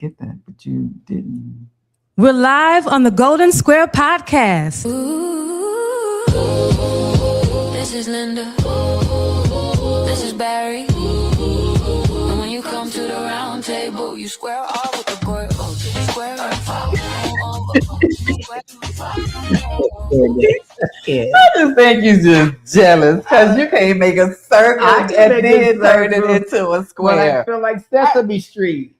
get that, but you didn't. We're live on the Golden Square Podcast. Ooh, this is Linda. This is Barry. And when you come to the round table, you square off with the court. Square I just think you're just jealous because you can't make a circle and then turn it into a square. Well, I feel like Sesame Street.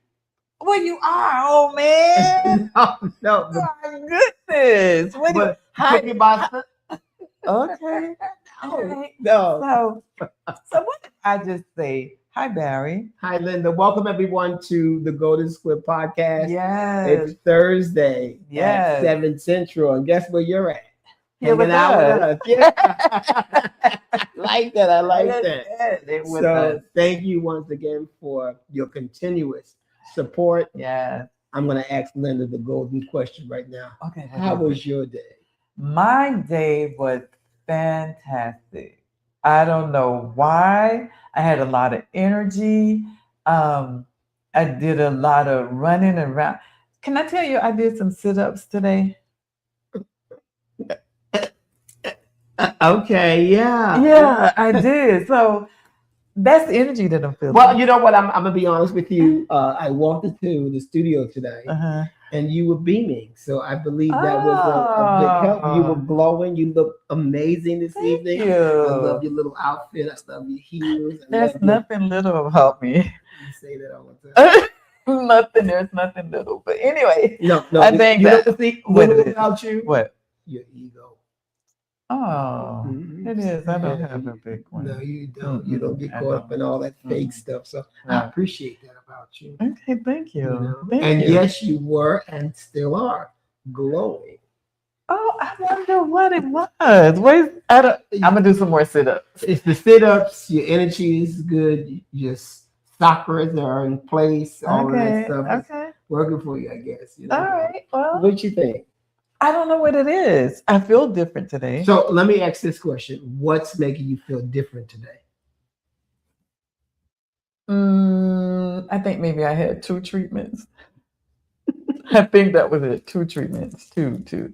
Well, you are, old man. No. Oh, my goodness. What do you... Happy Boston. Okay. All right. No. So what did I just say? Hi, Barry. Hi, Linda. Welcome, everyone, to the Golden Square Podcast. Yes. It's Thursday Yes. at 7 Central. And guess where you're at? Here with Hanging out us. with us. Yeah. like that. I like that. So thank you once again for your continuous support. Yeah. I'm going to ask Linda the golden question right now. Okay. How was your day? My day was fantastic. I don't know why. I had a lot of energy. I did a lot of running around. Can I tell you I did some sit-ups today? Okay, yeah. Yeah, I did. So that's the energy that I'm feeling. Well, you know what? I'm gonna be honest with you. I walked into the studio today, and you were beaming. So I believe that was a big help. You were glowing. You look amazing this evening. You. I love your little outfit. I love your heels. There's nothing little about me. You say that all the time. There's nothing little. But anyway, no. I think you that. know the thing about you. What? Your ego. Oh, it is. I don't have a big one. No, you don't. You don't get caught up in all that fake stuff. So I appreciate that about you. Okay, thank you. You know? Thank and you. yes, you were and still are glowing. Oh, I wonder what it was. Wait, I'm gonna do some more sit-ups. It's the sit-ups. Your energy is good. Your chakras are in place. All of that stuff is working for you, I guess. You know? All right. Well, what you think? I don't know what it is. I feel different today. So let me ask this question: what's making you feel different today? I think maybe I had 2 treatments. I think that was it. 2 treatments. Two.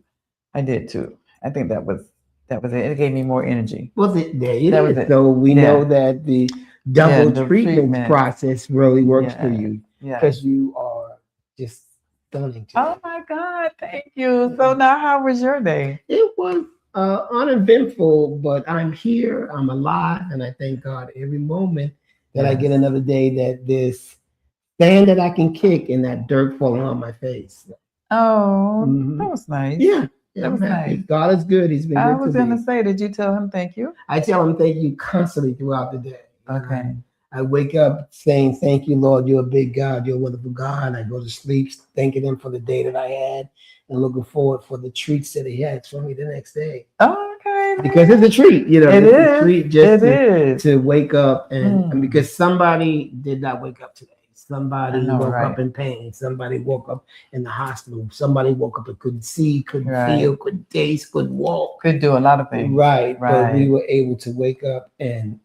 I did 2. I think that was it. It gave me more energy. Well, there it that is. Was it. So we know that the double treatment process really works for you because you are just stunning. Oh my God! Thank you. So now, how was your day? It was uneventful, but I'm here. I'm alive, and I thank God every moment that I get another day that this sand that I can kick and that dirt falling on my face. Oh, that was nice. Yeah, that was nice. God is good. He's been good. I was going to say, did you tell him thank you? I tell him thank you constantly throughout the day. Okay. I wake up saying, thank you, Lord. You're a big God. You're a wonderful God. I go to sleep thanking him for the day that I had and looking forward for the treats that he has for me the next day. Oh, okay. Because it's a treat, you know. It is. A treat just to wake up and because somebody did not wake up today. Somebody woke up in pain. Somebody woke up in the hospital. Somebody woke up and couldn't see, couldn't feel, couldn't taste, couldn't walk. Could do a lot of things. Right. But we were able to wake up and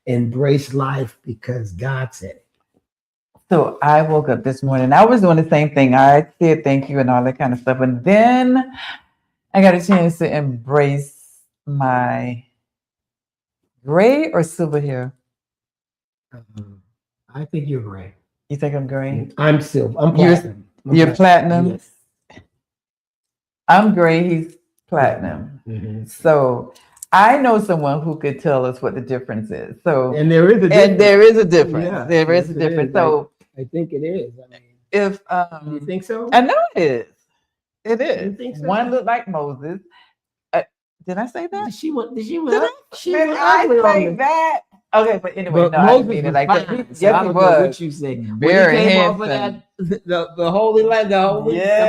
embrace life because God said it. So I woke up this morning. I was doing the same thing. I said thank you and all that kind of stuff. And then I got a chance to embrace my gray or silver hair. I think you're gray. You think I'm gray? I'm silver. I'm platinum. You're platinum? Yes. I'm gray. He's platinum. So I know someone who could tell us what the difference is. So and there is a difference. There is a difference. Yeah, there is a difference. So I think it is. I mean, if you think so? I know it is. It is. You think so? One looked like Moses. Did I say that? Did she I say that? Okay, but anyway, no, I didn't mean it like that. Yes, he was. What you say? Very handsome. Over that, the holy land, the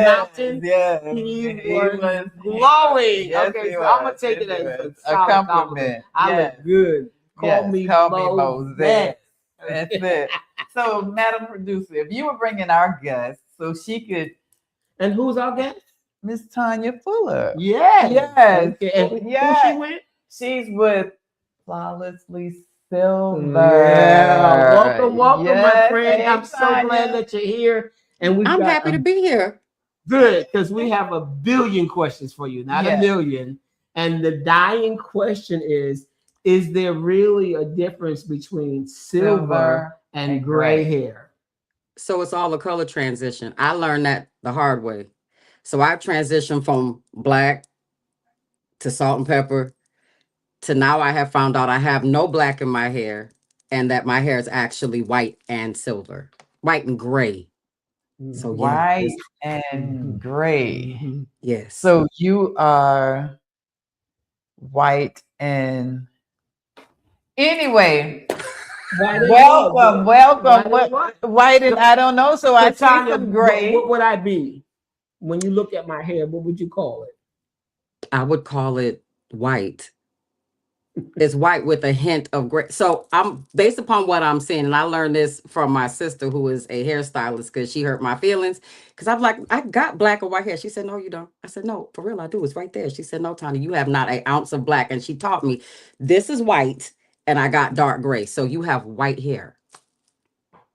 mountain. Yeah, he was glowing. Yes, okay, so I'm gonna take it as a compliment. I look good. Call me Moses. That's it. So, Madam Producer, if you were bringing our guest, so she could. And who's our guest? Miss Tanya Fuller. Yes. Okay. And who she with? She's with Flawlessly Silver. Yeah. Welcome, Yes. my friend. Hey, I'm so Tanya. glad that you're here. And I'm happy to be here. good, because we have a billion questions for you, not a million. And the dying question is there really a difference between silver and gray hair? So it's all a color transition. I learned that the hard way. So I transitioned from black to salt and pepper to now I have found out I have no black in my hair and that my hair is actually white and silver, white and gray. So white and gray. Yes. So you are white and anyway. Welcome. White and I don't know. So I see some gray. What would I be when you look at my hair? What would you call it? I would call it white. It's white with a hint of gray. So I'm based upon what I'm seeing, and I learned this from my sister, who is a hairstylist, because she hurt my feelings. Because I'm like, I got black or white hair. She said, no, you don't. I said, no, for real, I do. It's right there. She said, no, Tanya, you have not an ounce of black. And she taught me this is white, and I got dark gray. So you have white hair.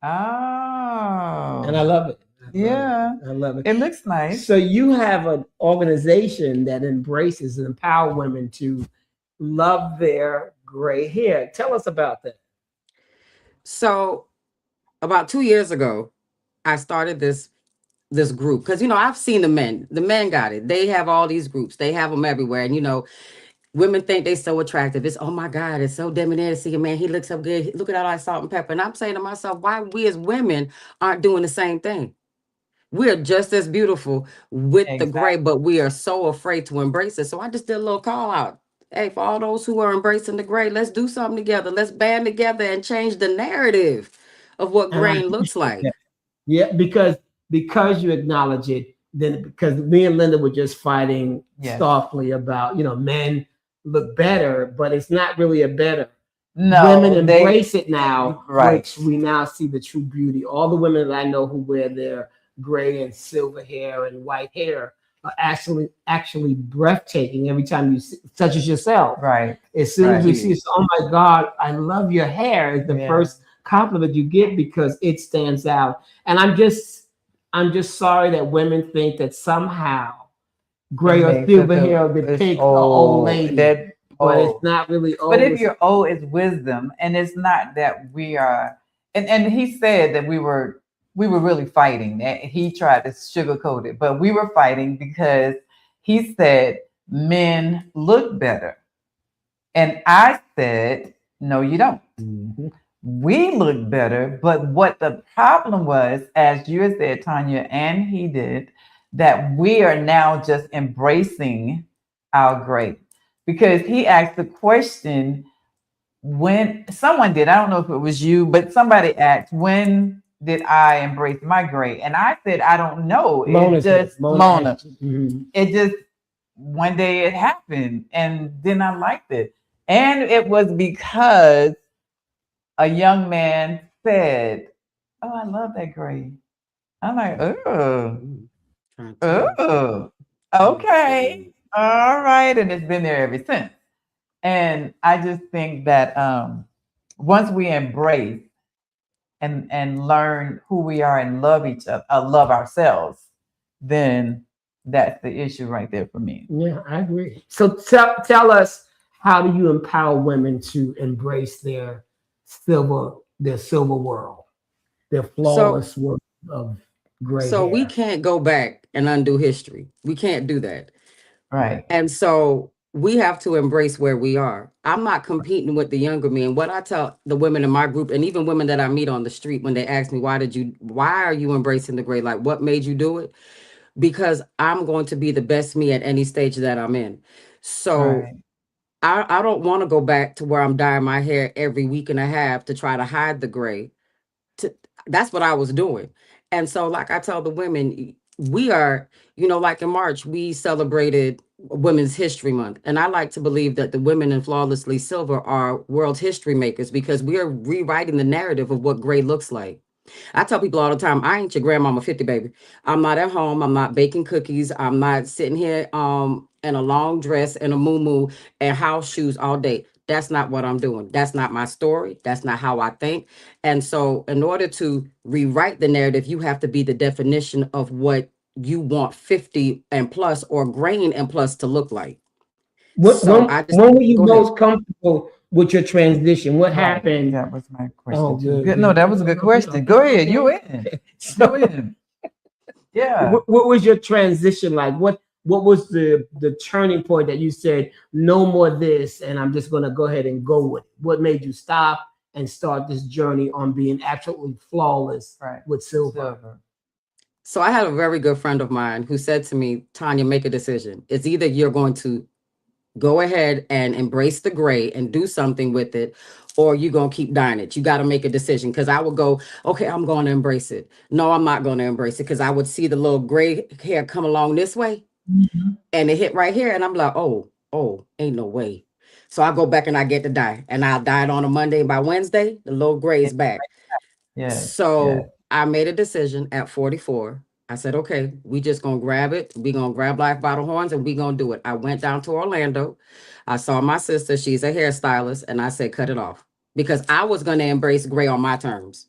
Oh, and I love it. I love it. It looks nice. So you have an organization that embraces and empowers women to love their gray hair. Tell us about that. So about 2 years ago, I started this group because I've seen the men got it. They have all these groups. They have them everywhere. And women think they're so attractive. It's, oh my God, it's so debonair to see a man. He looks so good. Look at all that salt and pepper. And I'm saying to myself, why we as women aren't doing the same thing? We're just as beautiful with the gray, but we are so afraid to embrace it. So I just did a little call out. Hey, for all those who are embracing the gray, let's do something together. Let's band together and change the narrative of what gray looks like. Yeah, because you acknowledge it, then because me and Linda were just fighting softly about, men look better, but it's not really a better. No, women embrace it now, which we now see the true beauty. All the women that I know who wear their gray and silver hair and white hair are actually breathtaking every time you see, such as yourself. Right. As soon as we see, oh my God, I love your hair is the first compliment you get because it stands out. And I'm just sorry that women think that somehow gray or silver hair depicts an old lady. But it's not really old. But if you're old, it's wisdom. And it's not that we are, and he said that we were really fighting. He tried to sugarcoat it, but we were fighting because he said men look better. And I said, no, you don't. Mm-hmm. We look better. But what the problem was, as you had said, Tanya, and he did, that we are now just embracing our gray. Because he asked the question when someone did, I don't know if it was you, but somebody asked, when did I embrace my gray? And I said, I don't know. Mona. Mm-hmm. It just, one day it happened and then I liked it. And it was because a young man said, oh, I love that gray. I'm like, oh, okay. All right. And it's been there ever since. And I just think that once we embrace and learn who we are and love each other, love ourselves, then that's the issue right there for me. Yeah, I agree. So tell us, how do you empower women to embrace their silver world, their flawless world of gray hair? We can't go back and undo history. We can't do that. Right. And so we have to embrace where we are. I'm not competing with the younger men. What I tell the women in my group, and even women that I meet on the street, when they ask me, why are you embracing the gray? Like, what made you do it? Because I'm going to be the best me at any stage that I'm in. So I don't want to go back to where I'm dyeing my hair every week and a half to try to hide the gray. That's what I was doing. And so, like I tell the women, we are, like in March, we celebrated Women's History Month. And I like to believe that the women in Flawlessly Silver are world history makers because we are rewriting the narrative of what gray looks like. I tell people all the time, I ain't your grandmama 50, baby. I'm not at home. I'm not baking cookies. I'm not sitting here in a long dress and a muumuu and house shoes all day. That's not what I'm doing. That's not my story. That's not how I think. And so in order to rewrite the narrative, you have to be the definition of what you want 50 and plus or grain and plus to look like. What So I just when were you go ahead. most comfortable with your transition? What Right. happened? That was my Oh, question too. good. No, that was a good question. Go ahead. You in. Go So, in. Yeah. what was your transition like? What was the turning point that you said no more this, and I'm just going to go ahead and go with it? What made you stop and start this journey on being absolutely flawless Right. with silver? Silver. So I had a very good friend of mine who said to me, Tanya, make a decision. It's either you're going to go ahead and embrace the gray and do something with it, or you're going to keep dying it. You got to make a decision. Because I would go, okay, I'm going to embrace it. No, I'm not going to embrace it, because I would see the little gray hair come along this way and it hit right here. And I'm like, oh, ain't no way. So I go back and I get to dye, and I'll dye it on a Monday. And by Wednesday, the little gray is back. Yes. So I made a decision at 44. I said, okay, we just gonna grab it. We gonna grab life by the horns and we gonna do it. I went down to Orlando. I saw my sister, she's a hairstylist, and I said, cut it off. Because I was gonna embrace gray on my terms.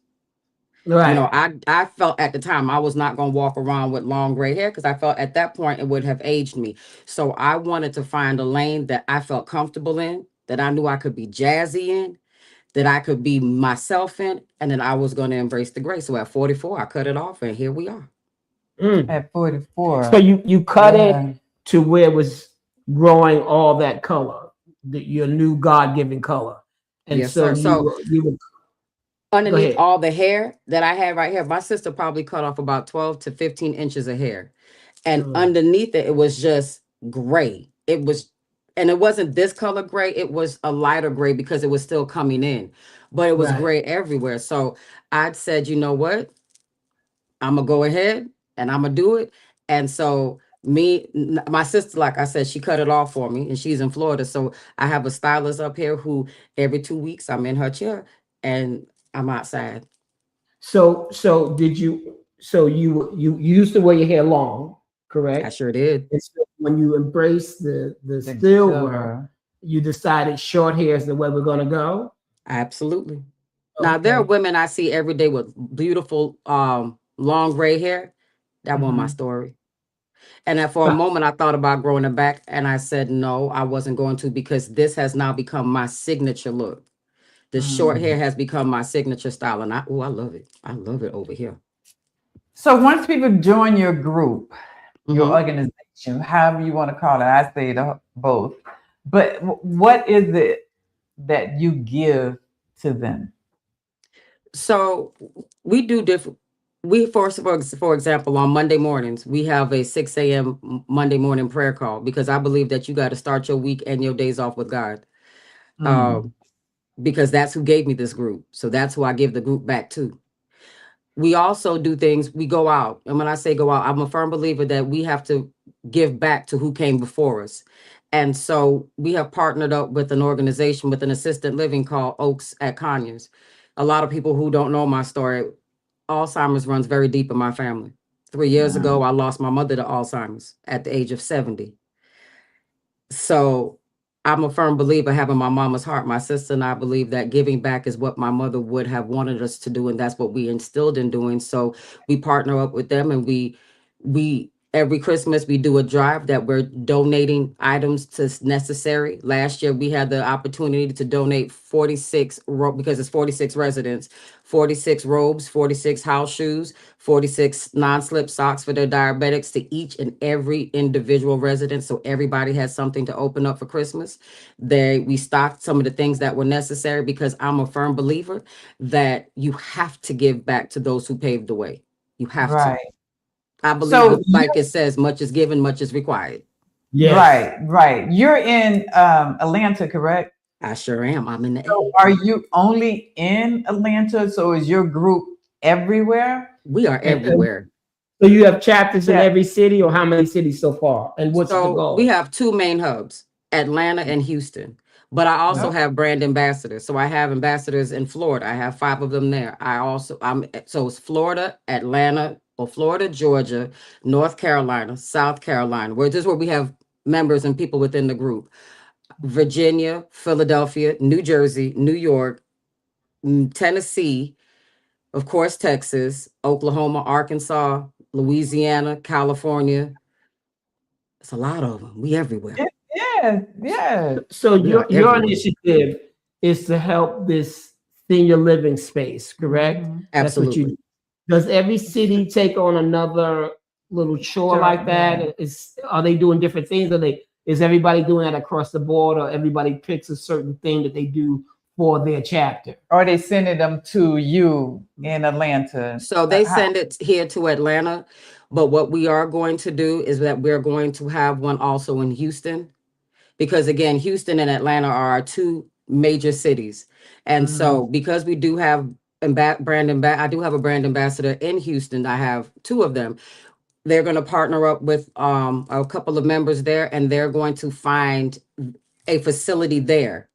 Right. You know, I felt at the time I was not gonna walk around with long gray hair, because I felt at that point it would have aged me. So I wanted to find a lane that I felt comfortable in, that I knew I could be jazzy in, that I could be myself in, and then I was going to embrace the gray. So at 44, I cut it off, and here we are. At 44. So you cut it to where it was growing all that color, your new God-given color. And yes, so sir. you were underneath all the hair that I had right here, my sister probably cut off about 12 to 15 inches of hair. And underneath it, it was just gray. It wasn't this color gray. It was a lighter gray because it was still coming in, but it was gray everywhere. So I said, you know what? I'm going to go ahead and I'm going to do it. And so my sister, like I said, she cut it off for me, and she's in Florida. So I have a stylist up here who every 2 weeks I'm in her chair and I'm outside. So you used to wear your hair long, correct? I sure did. And so when you embrace the silver, you decided short hair is the way we're going to go? Absolutely. Okay. Now, there are women I see every day with beautiful long gray hair. That wasn't my story. And for a moment, I thought about growing it back, and I said, no, I wasn't going to, because this has now become my signature look. The short hair has become my signature style, and I love it. I love it over here. So once people join your group, your organization, however you want to call it, I say both. But what is it that you give to them? So we do different. For example, on Monday mornings, we have a 6 a.m. Monday morning prayer call, because I believe that you got to start your week and your days off with God. Because that's who gave me this group. So that's who I give the group back to. We also do things, we go out. And when I say go out, I'm a firm believer that we have to give back to who came before us. And so we have partnered up with an organization, with an assisted living called Oaks at Conyers. A lot of people who don't know my story, Alzheimer's runs very deep in my family. 3 years ago, I lost my mother to Alzheimer's at the age of 70. So I'm a firm believer, having my mama's heart. My sister and I believe that giving back is what my mother would have wanted us to do, and that's what we instilled in doing. So we partner up with them, and we every Christmas we do a drive that we're donating items to necessary. Last year we had the opportunity to donate 46 because it's 46 residents, 46 robes, 46 house shoes, 46 non-slip socks for their diabetics to each and every individual resident. So everybody has something to open up for Christmas. We stocked some of the things that were necessary, because I'm a firm believer that you have to give back to those who paved the way. You have to. I believe, like it says, much is given, much is required. Yes. Right. You're in Atlanta, correct? I sure am. I'm in the So are you only in Atlanta? So is your group everywhere? We are everywhere. So you have chapters in every city, or how many cities so far? And what's the goal? We have 2 main hubs, Atlanta and Houston. But I also have brand ambassadors. So I have ambassadors in Florida. I have 5 of them there. So it's Florida, Atlanta, or Florida, Georgia, North Carolina, South Carolina, this is where we have members and people within the group. Virginia, Philadelphia, New Jersey, New York, Tennessee, of course, Texas, Oklahoma, Arkansas, Louisiana, California. It's a lot of them. We everywhere. Yes, yes. So We are your everywhere. initiative is to help this senior living space, correct? Mm-hmm. That's what you Absolutely. do. Does every city take on another little chore Sure, like that? yeah. Are they doing different things? Is everybody doing that across the board, or everybody picks a certain thing that they do for their chapter? Or they sending them to you in Atlanta. So they send it here to Atlanta. But what we are going to do is that we're going to have one also in Houston. Because again, Houston and Atlanta are our two major cities. And so because we do have I do have a brand ambassador in Houston. I have two of them. They're going to partner up with a couple of members there, and they're going to find a facility there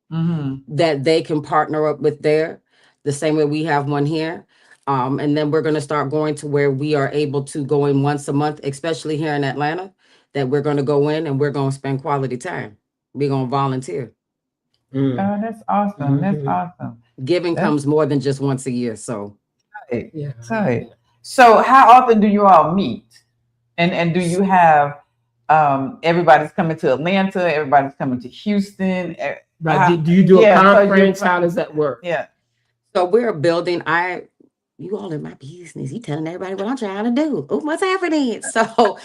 that they can partner up with there, the same way we have one here. And then we're going to start going to where we are able to go in once a month, especially here in Atlanta, that we're going to go in and we're going to spend quality time. We're going to volunteer. Oh, that's awesome. That's awesome. Giving comes more than just once a year. So, Right. Yeah. Right. So how often do you all meet? And do you have everybody's coming to Atlanta, everybody's coming to Houston? Right. Do you do a yeah, so conference? How does that work? Yeah. so we're building. You all in my business. You telling everybody what I'm trying to do. Oh, what's happening? So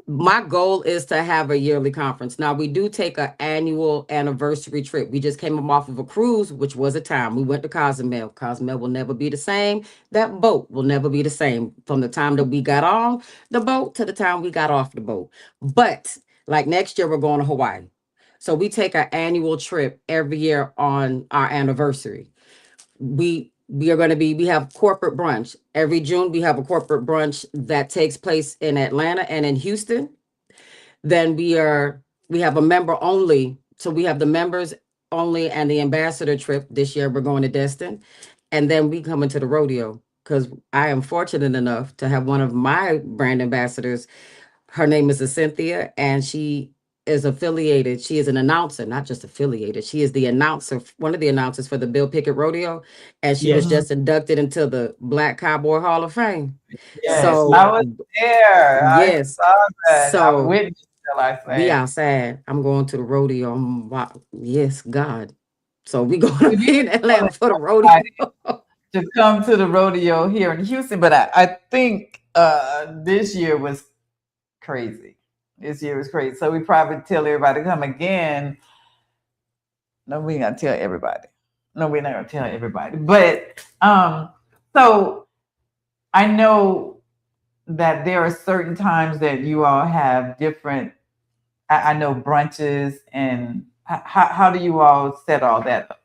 my goal is to have a yearly conference. Now we do take an annual anniversary trip. We just came off of a cruise, which was a time. We went to Cozumel. Cozumel will never be the same. That boat will never be the same from the time that we got on the boat to the time we got off the boat. But like next year, we're going to Hawaii. So we take an annual trip every year on our anniversary. We have corporate brunch every June. We have a corporate brunch that takes place in Atlanta and in Houston. Then we have a member only. So we have the members only and the ambassador trip. This year we're going to Destin, and then we come into the rodeo because I am fortunate enough to have one of my brand ambassadors. Her name is Cynthia, and she is affiliated. She is an announcer, not just affiliated. She is the announcer, one of the announcers for the Bill Pickett Rodeo, and she was just inducted into the Black Cowboy Hall of Fame. Yes, So I was there. yes, I saw that. so I witnessed it, I we say. outside. I'm going to the rodeo. Yes, God. So we going to be in Atlanta for the rodeo. To come to the rodeo here in Houston, but I think this year was crazy. This year was crazy. So we probably tell everybody to come again. No, we ain't gonna tell everybody. No, we're not gonna tell everybody. But so I know that there are certain times that you all have different. I know brunches, and how do you all set all that up?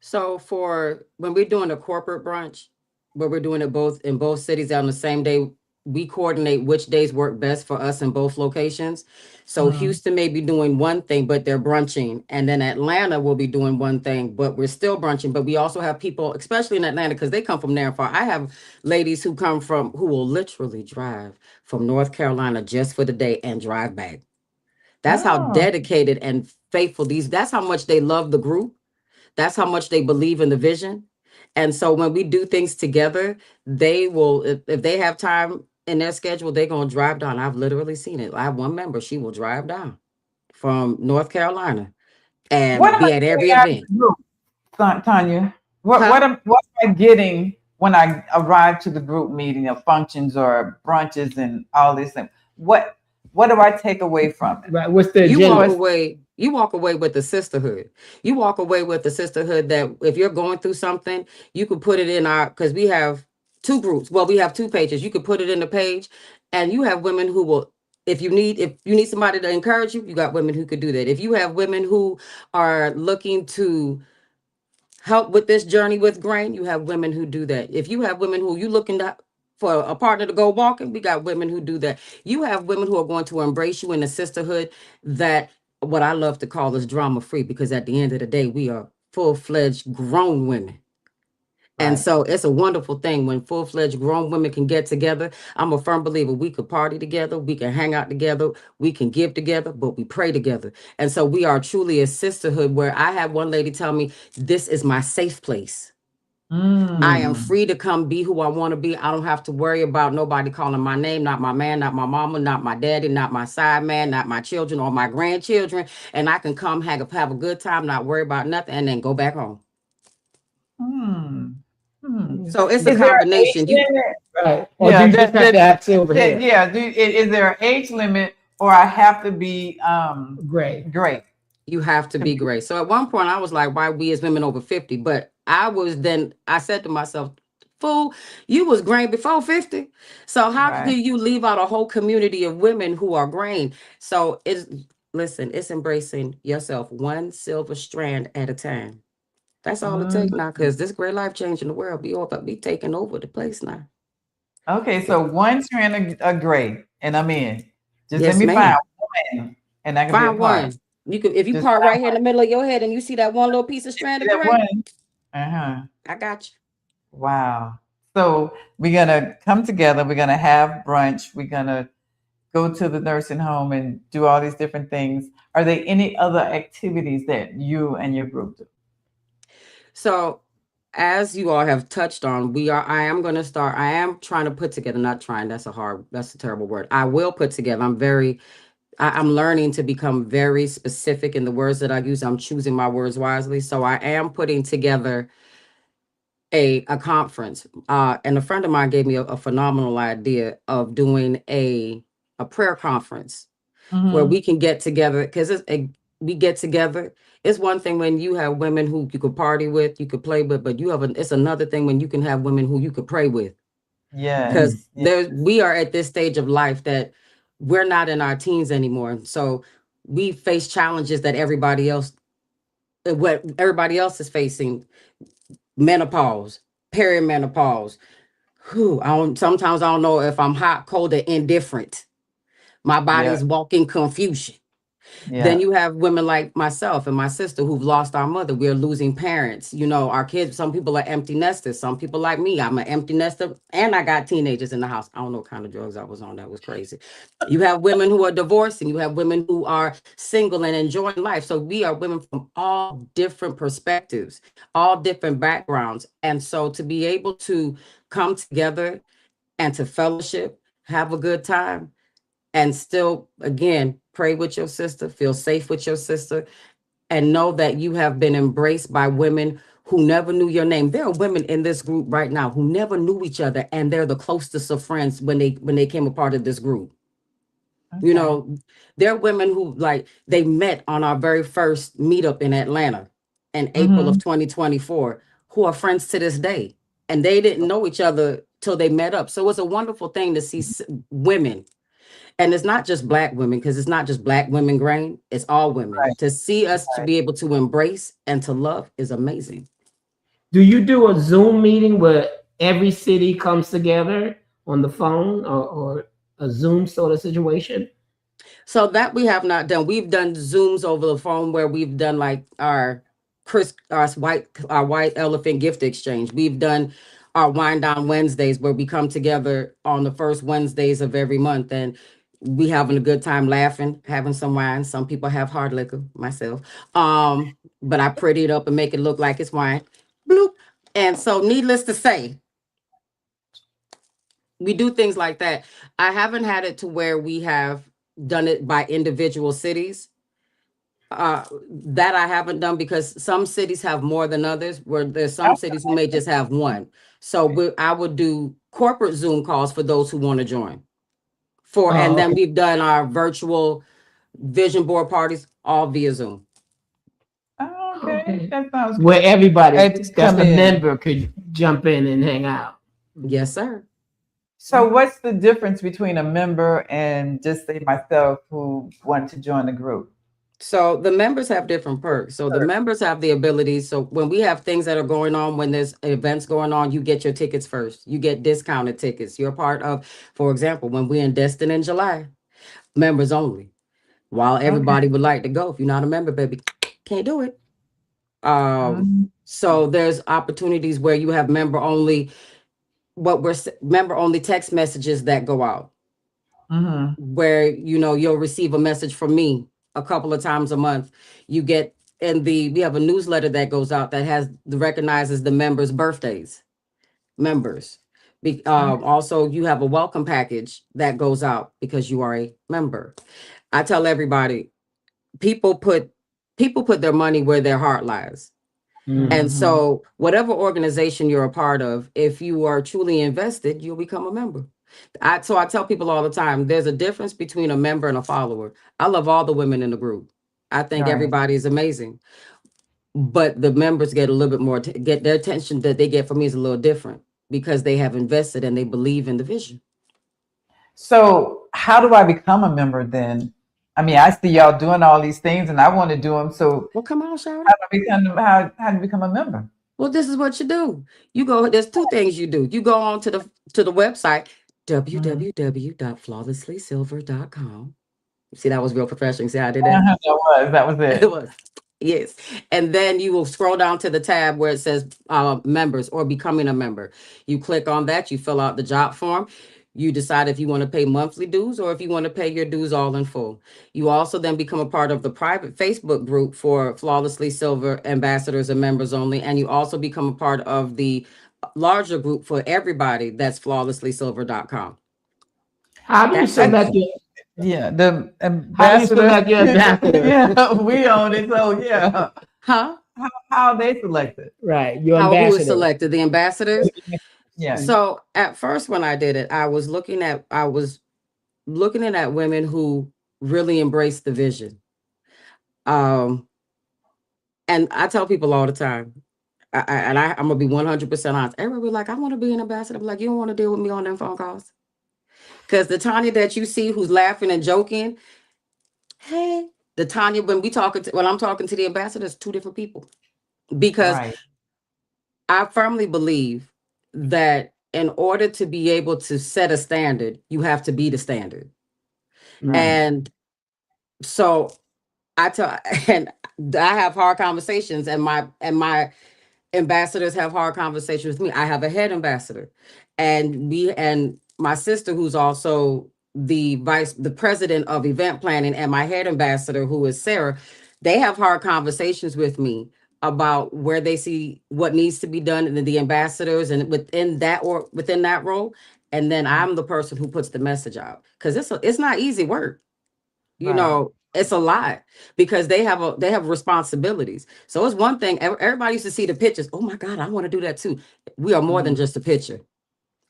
So for when we're doing a corporate brunch, where we're doing it both in both cities on the same day, we coordinate which days work best for us in both locations. So Houston may be doing one thing, but they're brunching. And then Atlanta will be doing one thing, but we're still brunching. But we also have people, especially in Atlanta, because they come from there and far. I have ladies who will literally drive from North Carolina just for the day and drive back. That's how dedicated and faithful that's how much they love the group. That's how much they believe in the vision. And so when we do things together, they will, if they have time in their schedule, they're going to drive down. I've literally seen it. I have one member, she will drive down from North Carolina and be at every event. Tanya, what am I getting when I arrive to the group meeting or functions or brunches and all these things? What do I take away from it? Right. What's the You agenda? walk away with the sisterhood. You walk away with the sisterhood that if you're going through something, you could put it in because we have two groups. Well, we have two pages. You could put it in the page, and you have women who will, if you need somebody to encourage you, you got women who could do that. If you have women who are looking to help with this journey with grain, you have women who do that. If you have women who you looking for a partner to go walking, we got women who do that. You have women who are going to embrace you in the sisterhood that what I love to call is drama free, because at the end of the day, we are full-fledged grown women. And so it's a wonderful thing when full-fledged grown women can get together. I'm a firm believer we could party together, we can hang out together, we can give together, but we pray together. And so we are truly a sisterhood where I had one lady tell me, this is my safe place. I am free to come be who I want to be. I don't have to worry about nobody calling my name, not my man, not my mama, not my daddy, not my side man, not my children or my grandchildren. And I can come have a good time, not worry about nothing, and then go back home. So it's a combination. Right. Or do you just have to have silver hair? Yeah. Is there an age limit, or I have to be gray? You have to be gray. So at one point I was like, why we as women over 50? But I said to myself, fool, you was gray before 50. So how do you leave out a whole community of women who are graying? So it's embracing yourself one silver strand at a time. That's all it takes now, because this great life changing the world be taking over the place now. Okay, so one strand of gray, and I'm in. Just let me find one, and I can find one. You could, if you part right here in the middle of your head, and you see that one little piece of strand of gray. I got you. Wow. So we're gonna come together. We're gonna have brunch. We're gonna go to the nursing home and do all these different things. Are there any other activities that you and your group do? So, as you all have touched on, I am trying to put together, that's a terrible word. I will put together. I'm learning to become very specific in the words that I use. I'm choosing my words wisely. So I am putting together a conference. And a friend of mine gave me a phenomenal idea of doing a prayer conference where we can get together, because we get together. It's one thing when you have women who you could party with, you could play with, but it's another thing when you can have women who you could pray with. Yeah. Because we are at this stage of life that we're not in our teens anymore. So we face challenges that what everybody else is facing: menopause, perimenopause. Sometimes I don't know if I'm hot, cold, or indifferent. My body's walking confusion. Then you have women like myself and my sister who've lost our mother. We're losing parents. Our kids, some people are empty nesters. Some people like me, I'm an empty nester, and I got teenagers in the house. I don't know what kind of drugs I was on. That was crazy. You have women who are divorcing. You have women who are single and enjoying life. So we are women from all different perspectives, all different backgrounds. And so to be able to come together and to fellowship, have a good time, and still, again, pray with your sister, feel safe with your sister, and know that you have been embraced by women who never knew your name. There are women in this group right now who never knew each other, and they're the closest of friends when they came a part of this group. Okay. There are women who they met on our very first meetup in Atlanta in April of 2024, who are friends to this day, and they didn't know each other till they met up. So it's a wonderful thing to see women. And it's not just Black women, because it's not just Black women grain, it's all women. To see us to be able to embrace and to love is amazing. Do you do a Zoom meeting where every city comes together on the phone, or a Zoom sort of situation? So that we have not done. We've done Zooms over the phone where we've done our white elephant gift exchange. We've done our Wine Down Wednesdays where we come together on the first Wednesdays of every month, and we having a good time, laughing, having some wine. Some people have hard liquor, myself. But I pretty it up and make it look like it's wine. Bloop. And so needless to say, we do things like that. I haven't had it to where we have done it by individual cities. That I haven't done, because some cities have more than others, where there's some cities who may just have one. So I would do corporate Zoom calls for those who want to join. And then we've done our virtual vision board parties all via Zoom. Oh, okay. That sounds good. Where everybody that's a member could jump in and hang out. Yes, sir. So what's the difference between a member and just say myself who want to join the group? So the members have different perks. So the members have the ability. So when we have things that are going on, when there's events going on, you get your tickets first. You get discounted tickets. You're part of, for example, when we're in Destin in July, members only. While everybody would like to go. If you're not a member, baby, can't do it. So there's opportunities where you have member only text messages that go out. Where you'll receive a message from me a couple of times a month. You get we have a newsletter that goes out that recognizes the members' birthdays. Also, you have a welcome package that goes out because you are a member. I tell everybody, people put their money where their heart lies. And so whatever organization you're a part of, if you are truly invested, you'll become a member. So I tell people all the time, there's a difference between a member and a follower. I love all the women in the group. I think everybody is amazing. But the members get a little bit more, get their attention that they get from me is a little different because they have invested and they believe in the vision. So how do I become a member then? I mean, I see y'all doing all these things and I want to do them. So well, come on, Sharon. How do you become a member? Well, this is what you do. You go, there's two things you do. You go on to the website, www.flawlesslysilver.com. See, that was real professional. See how I did that? That was it. It was. Yes. And then you will scroll down to the tab where it says members or becoming a member. You click on that. You fill out the job form. You decide if you want to pay monthly dues or if you want to pay your dues all in full. You also then become a part of the private Facebook group for Flawlessly Silver ambassadors and members only. And you also become a part of the larger group for everybody. That's flawlesslysilver.com. How do you select it? Yeah, the ambassador. How do you select your ambassador? Yeah, we own it. So yeah. Huh? How are they selected? Right. Your ambassador. Who was selected? The ambassadors? Yeah. So at first when I did it, I was looking at women who really embraced the vision. And I tell people all the time, I'm gonna be 100% honest. Everybody like, I want to be an ambassador. I'm like, you don't want to deal with me on them phone calls? Because the Tanya that you see who's laughing and joking, hey, the Tanya when I'm talking to the ambassadors, two different people. Because I firmly believe that in order to be able to set a standard, you have to be the standard. And so I have hard conversations and my ambassadors have hard conversations with me. I have a head ambassador and my sister, who's also the president of event planning, and my head ambassador, who is Sarah, they have hard conversations with me about where they see what needs to be done in the ambassadors and within that role. And then I'm the person who puts the message out because it's not easy work. It's a lot because they have responsibilities. So it's one thing. Everybody used to see the pictures. Oh my God, I want to do that too. We are more than just a picture.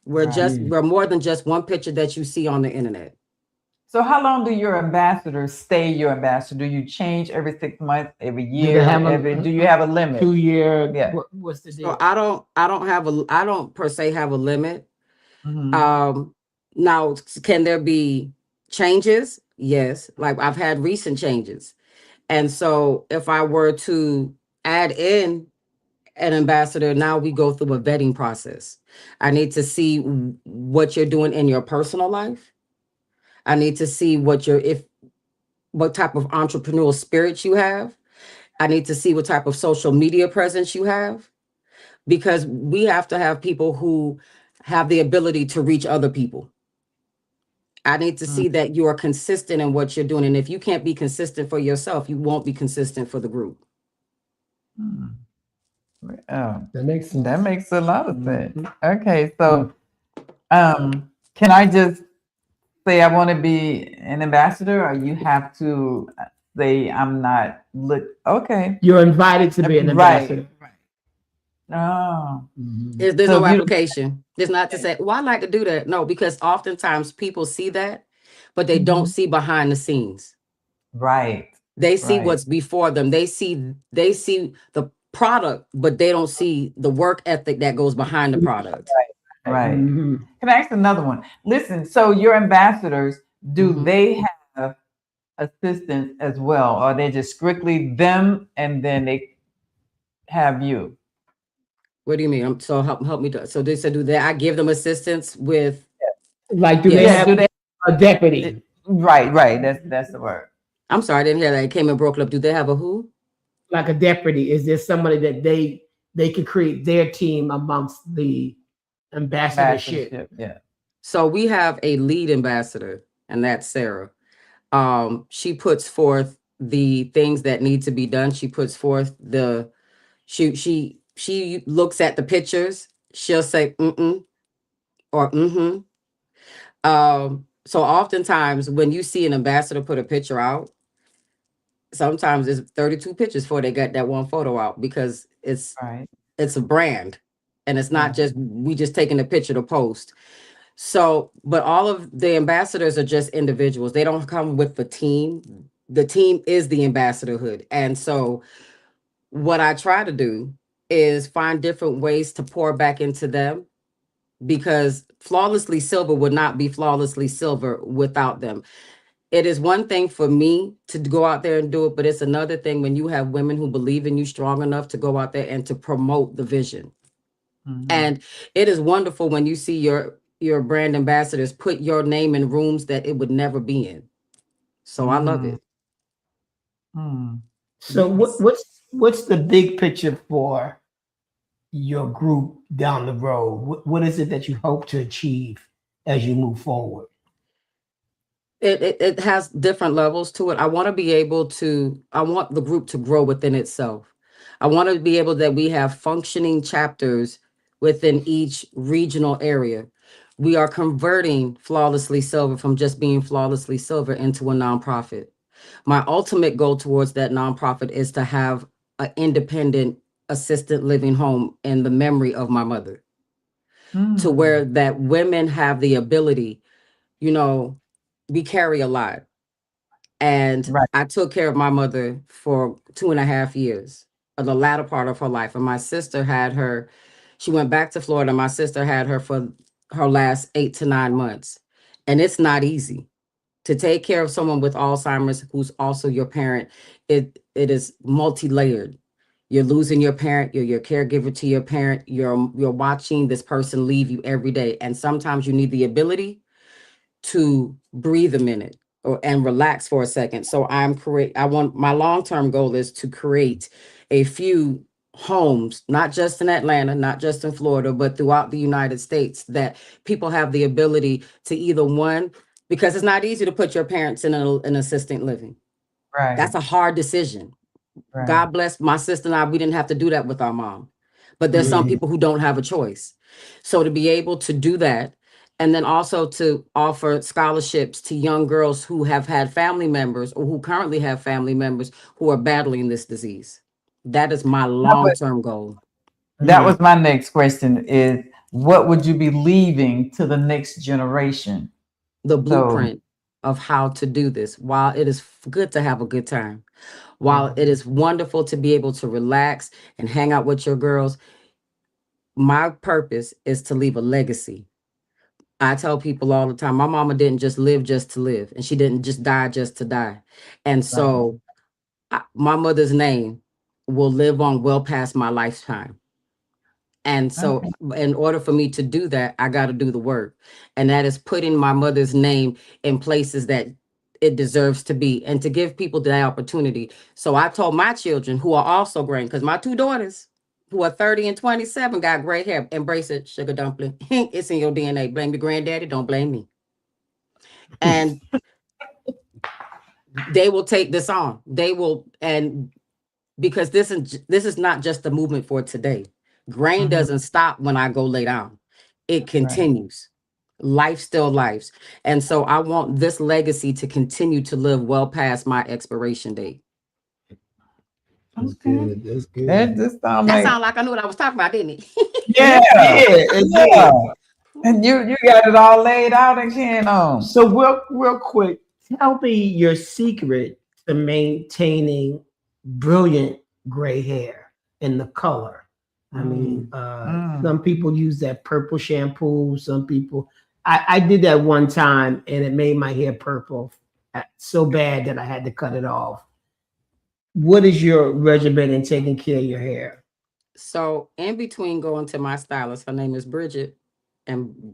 We're more than just one picture that you see on the internet. So how long do your ambassadors stay your ambassador? Do you change every 6 months, every year? Do you have a limit? 2 year? Yeah. What's the deal? So I don't per se have a limit. Now, can there be changes? Yes. Like I've had recent changes. And so if I were to add in an ambassador, now we go through a vetting process. I need to see what you're doing in your personal life. I need to see what type of entrepreneurial spirit you have. I need to see what type of social media presence you have, because we have to have people who have the ability to reach other people. I need to see that you are consistent in what you're doing. And if you can't be consistent for yourself, you won't be consistent for the group. That makes a lot of sense. Okay, so can I just say I want to be an ambassador, or you have to say I'm not? Okay, you're invited to be an ambassador. Oh, there's no application. There's not to say, well, I like to do that. No, because oftentimes people see that, but they don't see behind the scenes. Right. They see what's before them. They see the product, but they don't see the work ethic that goes behind the product. Right. Can I ask another one? Listen, so your ambassadors, do they have assistants as well, or they just strictly them and then they have you? What do you mean? So help me. So they said, I give them assistance with? Like, do they have a deputy? Right. That's the word. I'm sorry, I didn't hear that. It came and broke up. Do they have a who? like a deputy? Is there somebody that they could create their team amongst the ambassadorship? Yeah. So we have a lead ambassador, and that's Sarah. She puts forth the things that need to be done. She puts forth she looks at the pictures. She'll say or so oftentimes when you see an ambassador put a picture out, sometimes it's 32 pictures before they got that one photo out, because it's a brand, and it's not just we just taking a picture to post. So, but all of the ambassadors are just individuals. They don't come with the team. The team is the ambassadorhood. And so what I try to do is find different ways to pour back into them, because Flawlessly Silver would not be Flawlessly Silver without them. It is one thing for me to go out there and do it, but it's another thing when you have women who believe in you strong enough to go out there and to promote the vision. And it is wonderful when you see your brand ambassadors put your name in rooms that it would never be in. So I love it. So what's the big picture for your group down the road? What is it that you hope to achieve as you move forward? It has different levels to it. I want the group to grow within itself. I want to be able that we have functioning chapters within each regional area. We are converting Flawlessly Silver from just being Flawlessly Silver into a nonprofit. My ultimate goal towards that nonprofit is to have an independent assisted living home in the memory of my mother, to where that women have the ability, we carry a lot. And I took care of my mother for 2.5 years, of the latter part of her life. And my sister had her, she went back to Florida. My sister had her for her last 8 to 9 months. And it's not easy to take care of someone with Alzheimer's who's also your parent. It is multi-layered. You're losing your parent, you're your caregiver to your parent, you're watching this person leave you every day. And sometimes you need the ability to breathe a minute and relax for a second. So my long-term goal is to create a few homes, not just in Atlanta, not just in Florida, but throughout the United States, that people have the ability to either because it's not easy to put your parents in an assisted living. Right. That's a hard decision. Right. God bless my sister and I, we didn't have to do that with our mom. But there's some people who don't have a choice. So to be able to do that, and then also to offer scholarships to young girls who have had family members or who currently have family members who are battling this disease. That is my long-term goal. That was my next question, is what would you be leaving to the next generation? The blueprint of how to do this. While it is good to have a good time, while it is wonderful to be able to relax and hang out with your girls, my purpose is to leave a legacy. I tell people all the time, my mama didn't just live just to live, and she didn't just die just to die. And so my mother's name will live on well past my lifetime. And so in order for me to do that, I got to do the work. And that is putting my mother's name in places that it deserves to be, and to give people that opportunity. So I told my children, who are also gray, because my 2 daughters, who are 30 and 27, got gray hair. Embrace it, sugar dumpling. It's in your DNA. Blame your granddaddy. Don't blame me. And they will take this on. They will, and because this is not just a movement for today. Grain doesn't stop when I go lay down. It continues. Life still lives. And so I want this legacy to continue to live well past my expiration date. That's good. That's good. That sound like I knew what I was talking about, didn't it? Yeah. And you got it all laid out and can on. So real quick, tell me your secret to maintaining brilliant gray hair and the color. I mean, some people use that purple shampoo. Some people, I did that one time and it made my hair purple so bad that I had to cut it off. What is your regimen in taking care of your hair? So in between going to my stylist, her name is Bridget. And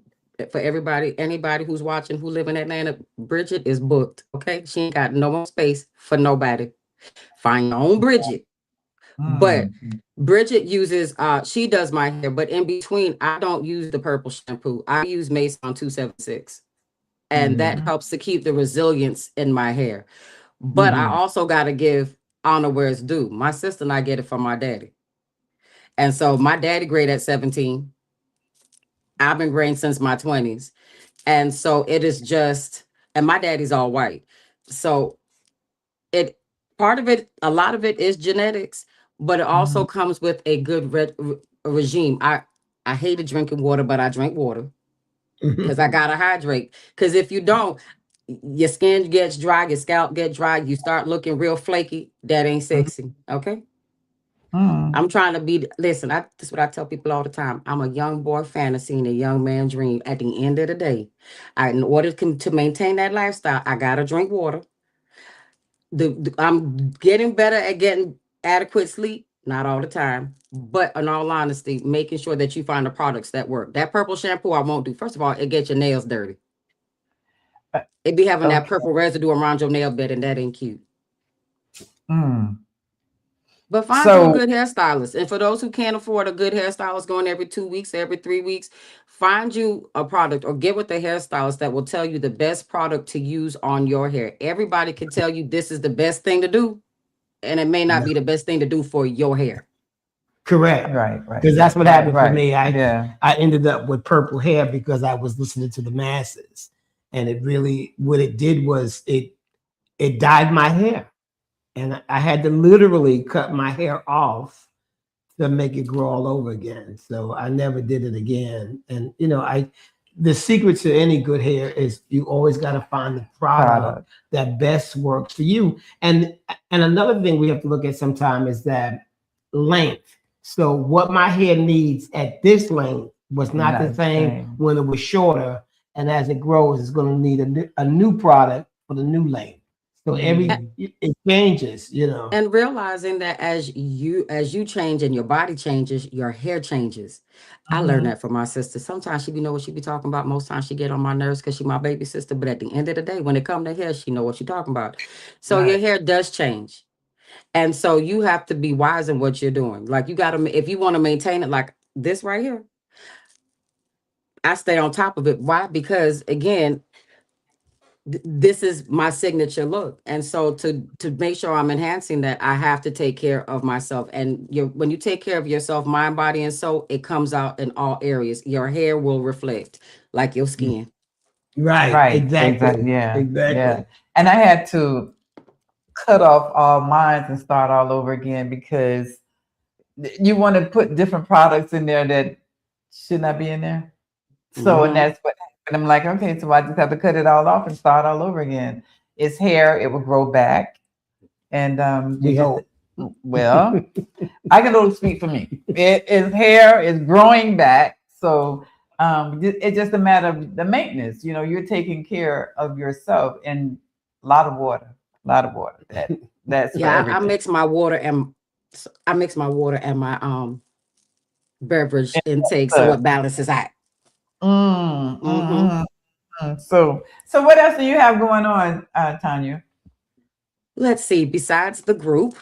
for anybody who's watching who live in Atlanta, Bridget is booked. Okay. She ain't got no more space for nobody. Find your own Bridget. But Mm. Bridget uses, she does my hair, but in between, I don't use the purple shampoo. I use Mason 276. And that Mhm. helps to keep the resilience in my hair. But I Mhm. also got to give honor where it's due. My sister and I get it from my daddy. And so my daddy grayed at 17. I've been graying since my 20s. And so it is just, and my daddy's all white. So it, part of it, a lot of it is genetics, but it also Mhm. comes with a good regime. I hated drinking water, but I drink water because I gotta hydrate. Because if you don't, your skin gets dry, your scalp gets dry, you start looking real flaky. That ain't sexy. Okay. Mm. I'm trying to be, listen, this is what I tell people all the time. I'm a young boy fantasy and a young man dream. At the end of the day, in order to maintain that lifestyle, I gotta drink water. I'm getting better at getting adequate sleep, not all the time, but in all honesty, making sure that you find the products that work. That purple shampoo I won't do. First of all, it gets your nails dirty. Uh, It be having that Okay. purple residue around your nail bed, and that ain't cute. Mm. But find you a So, good hairstylist. And for those who can't afford a good hairstylist going every 2 weeks, every 3 weeks, find you a product or get with the hairstylist that will tell you the best product to use on your hair. Everybody can tell you this is the best thing to do, and it may not No. be the best thing to do for your hair. Correct. right, right, Because that's what right, happened for right. me. Yeah. I ended up with purple hair because I was listening to the masses. And it really, what it did was it dyed my hair. And I had to literally cut my hair off to make it grow all over again. So I never did it again. And the secret to any good hair is you always got to find the product Product. that best works for you. And another thing we have to look at sometime is that length. So what my hair needs at this length was not the Not the same same. when it was shorter. And as it grows, it's going to need a new product for the new length. So A- Mm. it changes. And realizing that as you change and your body changes, your hair changes. I learned Mhm. that from my sister. Sometimes she be know what she be talking about. Most times she get on my nerves because she my baby sister. But at the end of the day, when it come to hair, she know what she talking about. So your Right. hair does change. And so you have to be wise in what you're doing. Like you got to, if you want to maintain it like this right here, I stay on top of it. Why? Because again, this is my signature look. And so to make sure I'm enhancing that, I have to take care of myself. And when you take care of yourself, mind, body, and soul, it comes out in all areas. Your hair will reflect like your skin. Right. Right. Exactly. Exactly. Yeah. Yeah. Exactly. And I had to cut off all mines and start all over again because you want to put different products in there that should not be in there. So, and Hmm. that's what happened. I'm like, okay, so I just have to cut it all off and start all over again. It's hair, it will grow back. And you We just, hope. well, I can only speak for me. It is hair is growing back. So it's just a matter of the maintenance. You're taking care of yourself and a lot of water, a lot of water. That's for Yeah, I everything. mix my water and my beverage intake so So, it balances out. mm, Hmm. mm, so what else do you have going on, Tanya? Let's see. Besides the group,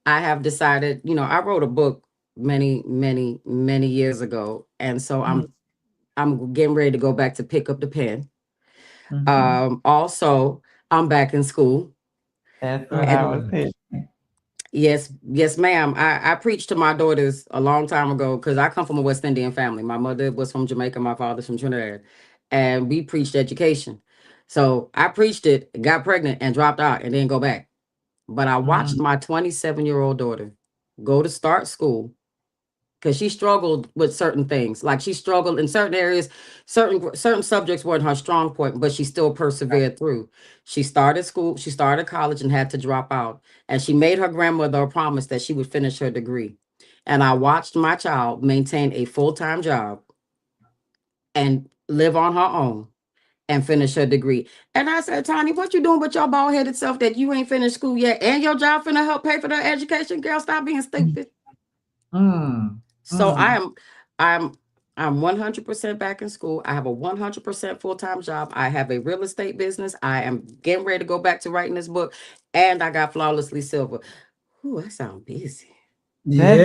I have decided, I wrote a book many, many, many years ago. And so I'm getting ready to go back to pick up the pen. Mm-hmm. Also, I'm back in school. That's what I And was Mm. hitting. yes, ma'am. I preached to my daughters a long time ago because I come from a West Indian family. My mother was from Jamaica, my father's from Trinidad. And we preached education. So I preached it, got pregnant, and dropped out and then go back. But I watched Mm, my 27-year-old daughter go to start school because she struggled with certain things. Like she struggled in certain areas, certain subjects weren't her strong point, but she still persevered through. She started school, she started college and had to drop out. And she made her grandmother a promise that she would finish her degree. And I watched my child maintain a full-time job and live on her own and finish her degree. And I said, Tanya, what you doing with your bald-headed self that you ain't finished school yet and your job finna help pay for their education? Girl, stop being stupid. mm, So mm. I'm I'm 100% back in school. I have a 100% full-time job. I have a real estate business. I am getting ready to go back to writing this book, and I got Flawlessly Silver. Ooh, that sounds busy. What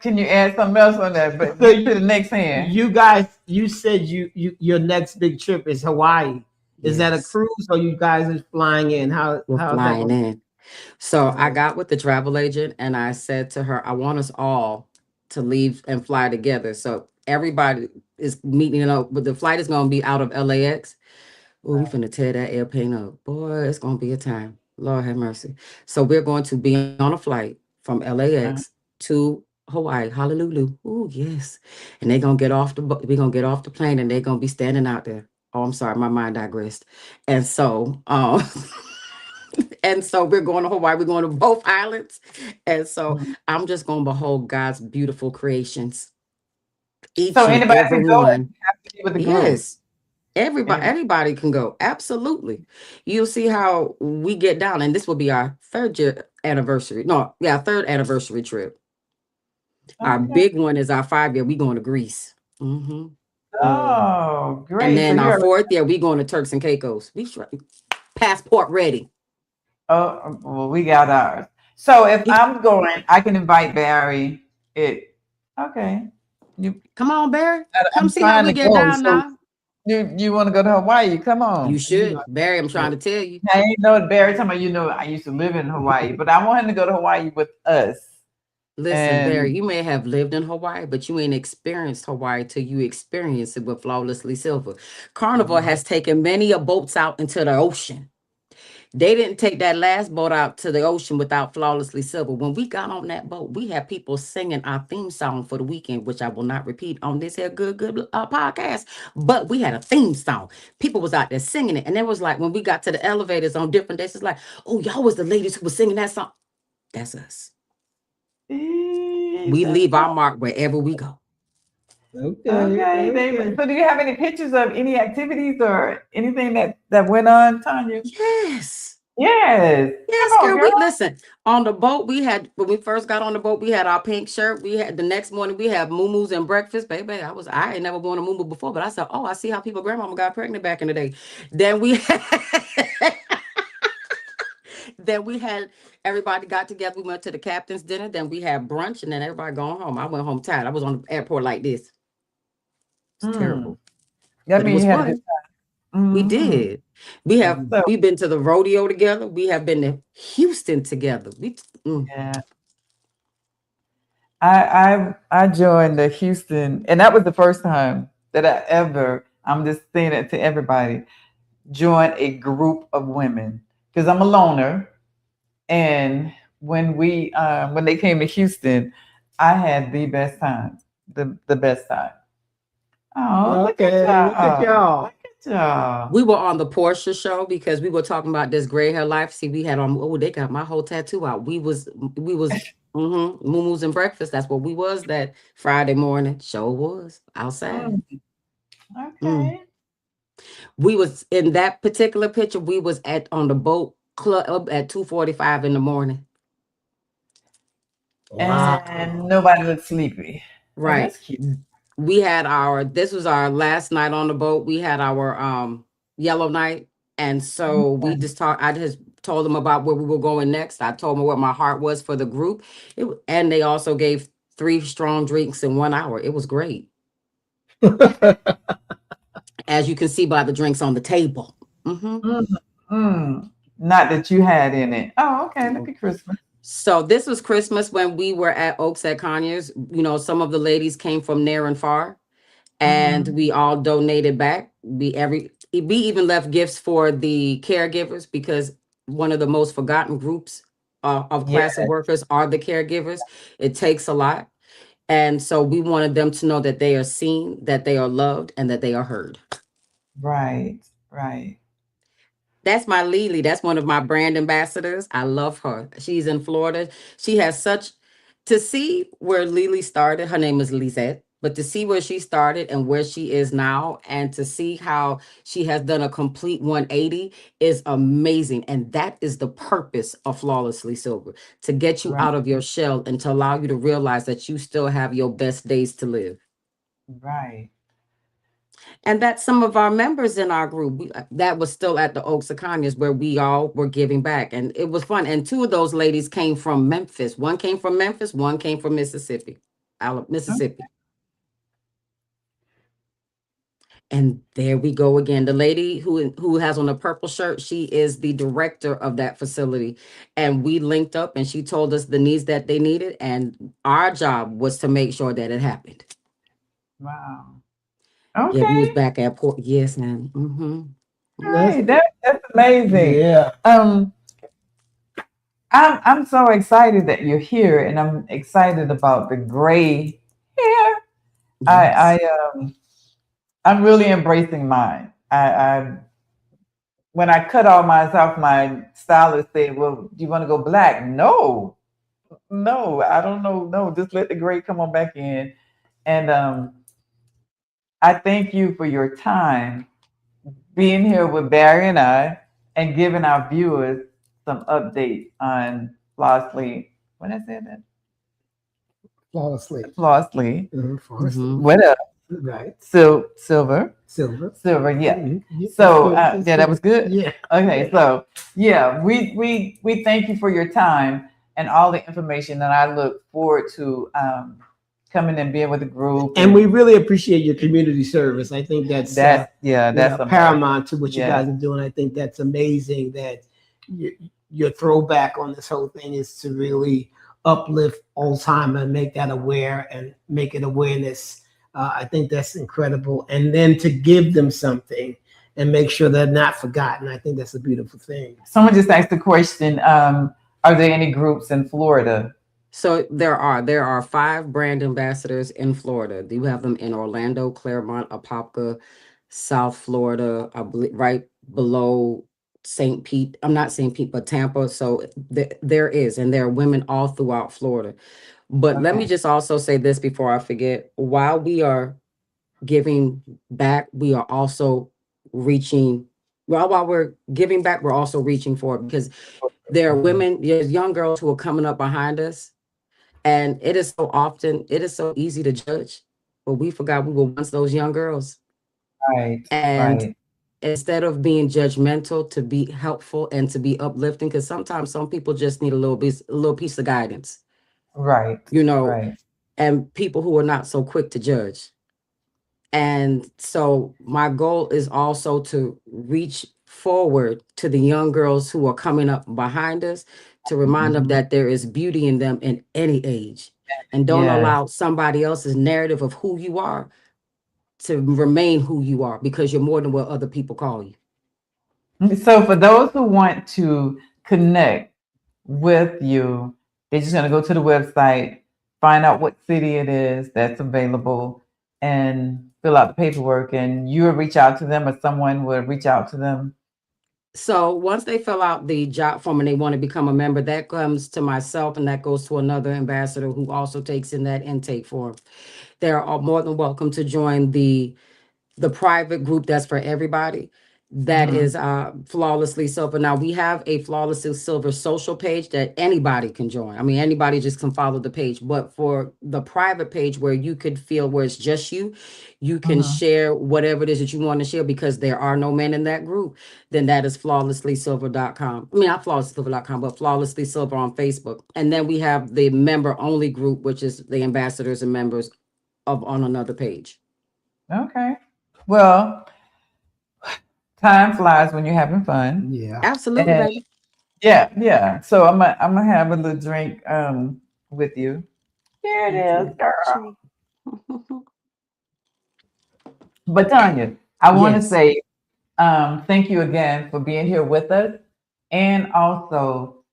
can you add something else on that? But So get to the next hand. you guys, you said your next big trip is Hawaii. Is that a Yes. cruise or you guys are flying in? We're How's that flying going? in. So I got with the travel agent and I said to her, I want us all to leave and fly together. So everybody is meeting up, but the flight is going to be out of LAX. Oh, we finna tear that airplane up. Boy, it's going to be a time. Lord have mercy. So we're going to be on a flight from LAX to Hawaii. Hallelujah. Oh, yes. And they're going to get off we're going to get off the plane and they're going to be standing out there. Oh, I'm sorry. My mind digressed. And so, and so we're going to Hawaii. We're going to both islands. And so I'm just going to behold God's beautiful creations. Each So and anybody every can go. one. You have to be with the group. Yes. Everybody can go. Absolutely. You'll see how we get down. And this will be our third anniversary. No, yeah, third anniversary trip. Our big one is our 5-year. We going to Greece. Mm-hmm. Oh, great. And then our 4th year, we going to Turks and Caicos. We passport ready. Oh, well, we got ours. So if I'm going, I can invite Barry. Okay. Come on, Barry. Come I'm see how we trying to get go. down So now. you want to go to Hawaii? Come on. You should, Barry. I'm trying to tell you. I ain't know Barry talking about, I used to live in Hawaii, but I want him to go to Hawaii with us. Listen, Barry, you may have lived in Hawaii, but you ain't experienced Hawaii till you experience it with Flawlessly Silver. Carnival has taken many a boats out into the ocean. They didn't take that last boat out to the ocean without Flawlessly Silver. When we got on that boat, we had people singing our theme song for the weekend, which I will not repeat on this here good podcast. But we had a theme song. People was out there singing it. And it was like when we got to the elevators on different days, it's like, oh, y'all was the ladies who was singing that song. That's us. We leave our mark wherever we go. Okay. So do you have any pictures of any activities or anything that went on, Tanya? Yes. Yes. Yes, girl. We listen. On the boat, when we first got on the boat, we had our pink shirt. We had the next morning, we had moo-moos and breakfast. Baby, I ain't never worn a moo-moo before, but I said, oh, I see how people grandmama got pregnant back in the day. Then we had everybody got together. We went to the captain's dinner. Then we had brunch, and then everybody going home. I went home tired. I was on the airport like this. It's terrible. But it was fun. We did. We've been to the rodeo together. We have been to Houston together. Yeah. I joined the Houston, and that was the first time that I'm just saying it to everybody, join a group of women because I'm a loner. And when they came to Houston, I had the best time, the best time. Oh, look at y'all. We were on the Portia show because we were talking about this gray hair life. See, we had on, they got my whole tattoo out. We was moo-moos and breakfast. That's what we was that Friday morning. Show was outside. Okay. We was in that particular picture, we was on the boat club at 2:45 in the morning. Wow. And nobody looked sleepy. Right. Oh, that's cute. This was our last night on the boat. We had our yellow night. And so we just I just told them about where we were going next. I told them what my heart was for the group. And they also gave 3 strong drinks in 1 hour. It was great. As you can see by the drinks on the table. Not that you had in it. Oh, okay. Look at Christmas. So this was Christmas when we were at Oaks at Conyers. Some of the ladies came from near and far, and we all donated back. We even left gifts for the caregivers because one of the most forgotten groups of class of workers are the caregivers. It takes a lot. And so we wanted them to know that they are seen, that they are loved, and that they are heard. Right. That's my Lily. That's one of my brand ambassadors. I love her. She's in Florida. She has to see where Lily started. Her name is Lisette. But to see where she started and where she is now, and to see how she has done a complete 180 is amazing. And that is the purpose of Flawlessly Silver, to get you out of your shell and to allow you to realize that you still have your best days to live. Right. And that's some of our members in our group. That was still at the Oaks of Conyers where we all were giving back. And it was fun. And two of those ladies came from Memphis. One came from Memphis, one came from Mississippi. Mississippi. And there we go again. The lady who has on a purple shirt, she is the director of that facility. And we linked up and she told us the needs that they needed. And our job was to make sure that it happened. Wow. Okay. Yeah, we was back at Port. Yes, ma'am. Right. That's amazing. Yeah. I'm so excited that you're here, and I'm excited about the gray hair. Yes. I'm really embracing mine. When I cut all myself, my stylist said, "Well, do you want to go black?" No, I don't know. No, just let the gray come on back in. And I thank you for your time being here with Barry and I, and giving our viewers some updates on flawlessly. What did I say that? Flawlessly. Mm-hmm. What else? Right. Silver. Yeah. Mm-hmm. So yeah, that was good. Yeah. Okay. So yeah, we thank you for your time and all the information, and I look forward to coming and being with the group. And we really appreciate your community service. I think that's paramount to what you guys are doing. I think that's amazing that your throwback on this whole thing is to really uplift Alzheimer and make that aware and make it awareness. I think that's incredible. And then to give them something and make sure they're not forgotten. I think that's a beautiful thing. Someone just asked the question, are there any groups in Florida? So there are 5 brand ambassadors in Florida. You have them in Orlando, Claremont, Apopka, South Florida, I believe, right below St. Pete. I'm not St. Pete, but Tampa. So there are women all throughout Florida. But let me just also say this before I forget. While we are giving back, we are also reaching. While we're giving back, we're also reaching for it, because there are women, there's young girls who are coming up behind us. And it is so easy to judge, but we forgot we were once those young girls. Right. And instead of being judgmental, to be helpful and to be uplifting, because sometimes some people just need a little piece of guidance. Right. And people who are not so quick to judge. And so my goal is also to reach forward to the young girls who are coming up behind us, to remind them that there is beauty in them in any age, and don't allow somebody else's narrative of who you are to remain who you are, because you're more than what other people call you. So for those who want to connect with you, they're just going to go to the website, find out what city it is that's available, and fill out the paperwork, and you will reach out to them, or someone will reach out to them. So once they fill out the job form and they want to become a member, that comes to myself, and that goes to another ambassador who also takes in that intake form. They're all more than welcome to join the private group that's for everybody. That is Flawlessly Silver. Now we have a Flawlessly Silver social page that anybody can join. I mean, anybody just can follow the page. But for the private page, where you could feel where it's just you can share whatever it is that you want to share, because there are no men in that group, then that is flawlesslysilver.com. I mean, not flawlesslysilver.com, but Flawlessly Silver on Facebook. And then we have the member only group, which is the ambassadors and members on another page. Okay. Well, time flies when you're having fun. Yeah, absolutely, baby. Yeah. So I'm gonna have a little drink with you. Here it is, girl. But Tanya, I want to say thank you again for being here with us, and also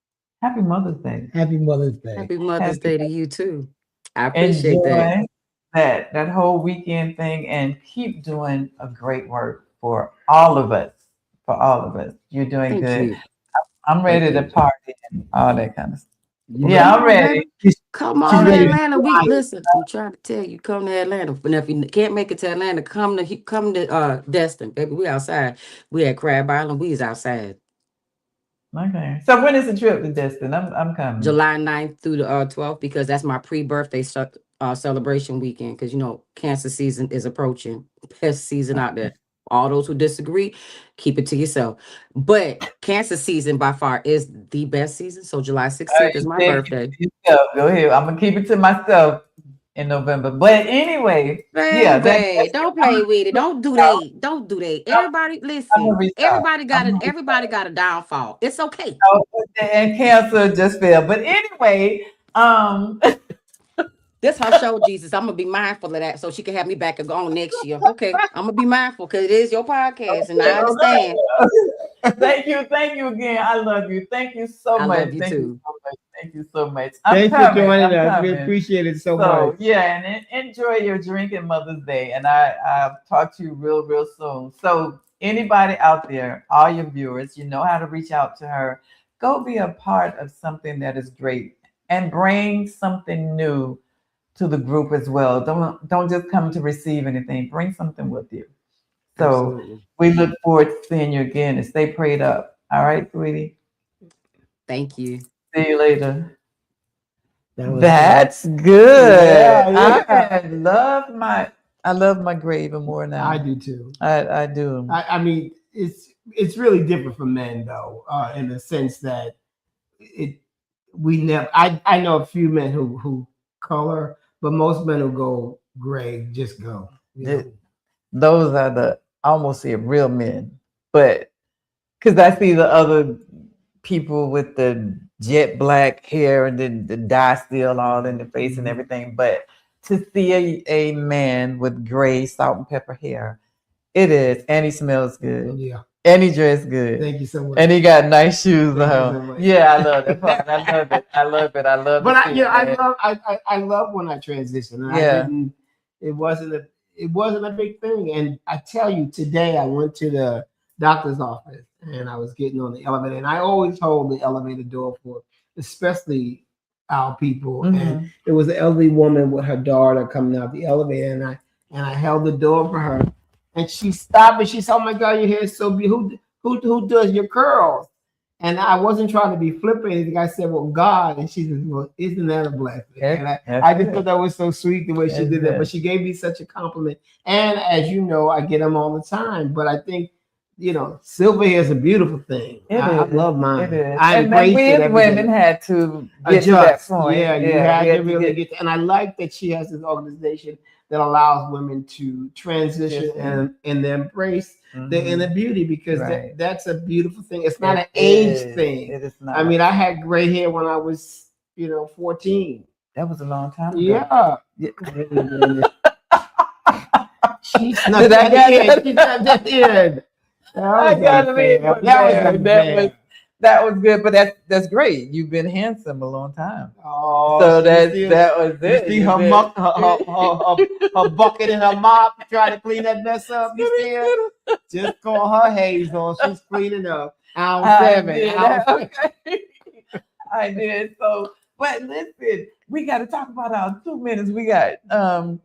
Happy Mother's Day. Happy Mother's Day. Happy Mother's Day to you too. I appreciate that whole weekend thing, and keep doing a great work for all of us. You're doing good. I'm ready to party and all that kind of stuff. Yeah, I'm ready. Come on to Atlanta. Listen, I'm trying to tell you, come to Atlanta. But if you can't make it to Atlanta, come to Destin, baby. We outside. We at Crab Island. We is outside. Okay. So when is the trip to Destin? I'm coming. July 9th through the 12th, because that's my pre-birthday celebration weekend, because cancer season is approaching. Best season out there. All those who disagree, keep it to yourself. But cancer season by far is the best season. So July 16th is my birthday. Go ahead. I'm gonna keep it to myself in November. But anyway, Baby, don't play with it. Don't do that. Don't do that. Everybody, listen. Everybody got a downfall. It's okay. And cancer just fell. But anyway, this her show, Jesus. I'm gonna be mindful of that so she can have me back on next year. Okay, I'm gonna be mindful because it is your podcast, and I understand. Thank you again. I love you. Thank you so much. I love you too. Thank you so much. Thanks for joining us. We appreciate it so much. Yeah, and enjoy your drinking Mother's Day. And I'll talk to you real soon. So anybody out there, all your viewers, you know how to reach out to her. Go be a part of something that is great and bring something new to the group as well. Don't just come to receive anything. Bring something with you. So absolutely. We look forward to seeing you again, and stay prayed up. All right, sweetie. Thank you. See you later. That's good. Yeah. I love my gray even more now. I do too. I do. I mean, it's really different for men though, in the sense that I know a few men who color, but most men who go gray just go. Those are the almost see real men, but because I see the other people with the jet black hair and then the dye still all in the face and everything, but to see a man with gray salt and pepper hair, it is, and he smells good. Yeah. And he dressed good. Thank you so much. And he got nice shoes on. Yeah, I love that part. I love it. But I love when I transition. And it wasn't a big thing. And I tell you, today I went to the doctor's office and I was getting on the elevator. And I always hold the elevator door for especially our people. Mm-hmm. And there was an elderly woman with her daughter coming out the elevator, and I held the door for her. And she stopped and she said, "Oh my God, your hair is so beautiful. Who does your curls?" And I wasn't trying to be flippant. I said, "Well, God." And she said, "Well, isn't that a blessing?" And I just thought that was so sweet the way she did that. But she gave me such a compliment. And as you know, I get them all the time. But I think, silver hair is a beautiful thing. I love mine. It is. I embrace it. And women had to get to that point. Yeah, you had to really get to. And I like that she has this organization that allows women to transition and embrace the inner beauty, because that's a beautiful thing. It's not an age thing. It is not. I mean, I had gray hair when I was, 14. That was a long time ago. Yeah. She's not that in. That was good, but that's great. You've been handsome a long time. Oh, so that was it. You see her bucket and her mop, try to clean that mess up. You see her? Just call her Hazel. She's cleaning up. I did. So, but listen, we got to talk about our 2 minutes. We got 2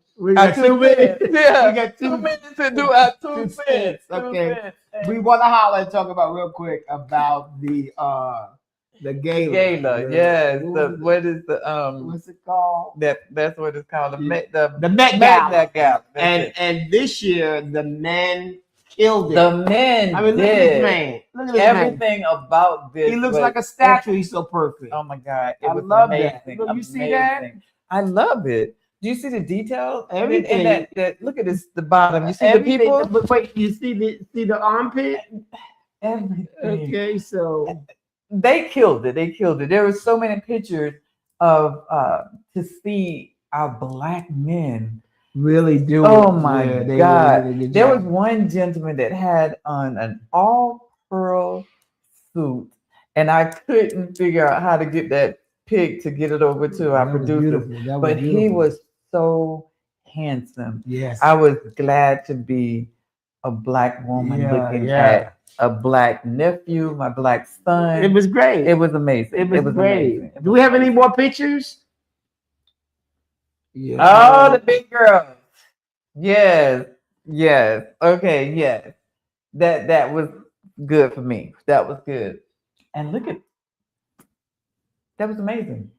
minutes. Yeah, we got 2 minutes to do our 2 cents. Okay. We want to holler and talk about real quick about the gala. Yes. What is the what's it called? That's what it's called. The Met Gala. And this year the men killed it. The men. I mean, look at this man. Look at this everything man. About this. He looks like a statue. He's so perfect. Oh my God! I love that. Look, you see that? I love it. Do you see the detail? Everything. And that look at this, the bottom. You see everything. The people? But wait, you see the armpit? Everything. Okay, so they killed it. There were so many pictures of to see our Black men really do it. Oh my God. Really there was one gentleman that had on an all pearl suit, and I couldn't figure out how to get that pic to get it over to our producer. But he was so handsome. Yes. I was glad to be a Black woman looking at a Black nephew, my Black son. It was great. It was amazing. It was great. Amazing. Do we have any more pictures? Yeah. Oh, the big girls. Yes. Okay, yes. That was good for me. That was good. And look at that was amazing.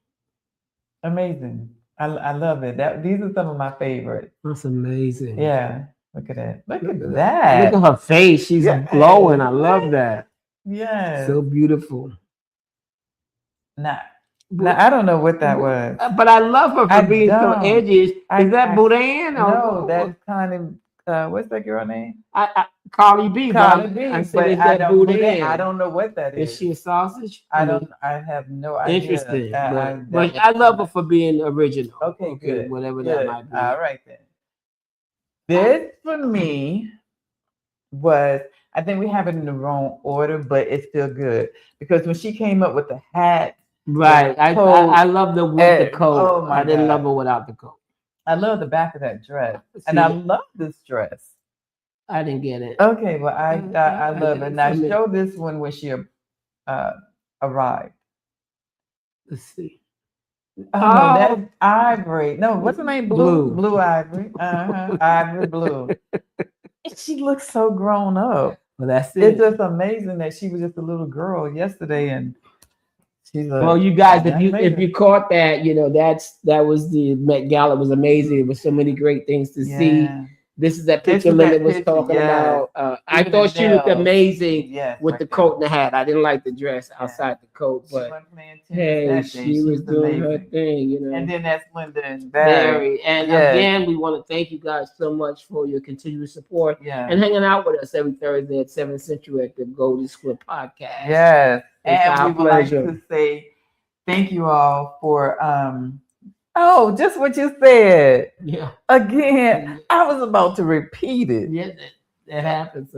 I love it. These are some of my favorites. That's amazing. Yeah. Look at that. Look at Look that. at her face. She's glowing. I love that. Yes. So beautiful. Now, I don't know what that was. But I love her for being so edgy. Is that Boudin? No, that's kind of, what's that girl name? Carly B. Carly B. I said, is that Boudin? I don't know what that is. Is she a sausage? I have no idea. Interesting. But I love her for being original. Okay, good. Whatever that might be. All right, then. This, for me, was, I think we have it in the wrong order, but it's still good. Because when she came up with the hat. Right. I love the with the coat. I didn't love her without the coat. I love the back of that dress. And I love this dress. I didn't get it. Okay, well, I love it. Now, show this one when she arrived. Let's see. Oh, no, that's Ivory. No, what's her name? Blue Ivory. Ivory Blue. And she looks so grown up. Well, that's it. It's just amazing that she was just a little girl yesterday, and she's well, you guys, if you caught that, that was the Met Gala. It was amazing. It was so many great things to see. This is that picture Linda was talking about. I thought she looked amazing with the coat and the hat. I didn't like the dress outside the coat, but hey, she was doing her thing, And then that's Linda and Barry. And again, we want to thank you guys so much for your continued support and hanging out with us every Thursday at 7 Central at the Golden Square Podcast. Yes, and we would like to say thank you all for oh, just what you said. Yeah. Again, I was about to repeat it. Yeah, that happens.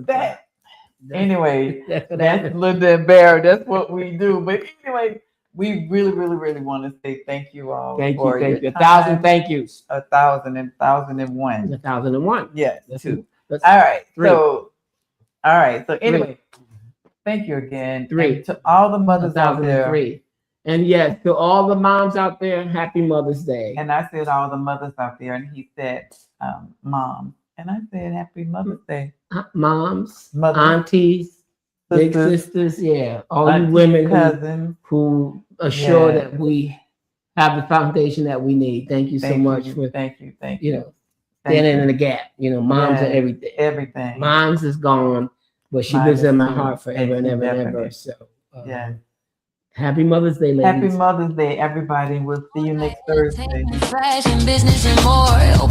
Anyway, that's Linda and Barry. That's what we do. But anyway, we really, really, really want to say thank you all. Thank you. 1,000 thank yous. 1,000 and 1,001. 1,001. Yes. That's 2. All right. 3. So anyway, thank you again. 3. And to all the mothers out there. 3. And yes, to all the moms out there, happy Mother's Day. And I said all the mothers out there, and he said mom. And I said happy Mother's Day. Moms, aunties, big sisters, all aunties, you women cousins who assure that we have the foundation that we need. Thank you so much for thank you. standing in the gap. Moms are everything. Everything. Moms is gone, but she lives in my heart forever and ever and ever. So happy Mother's Day, ladies. Happy Mother's Day, everybody. We'll see you next Thursday. Fashion, business, and more.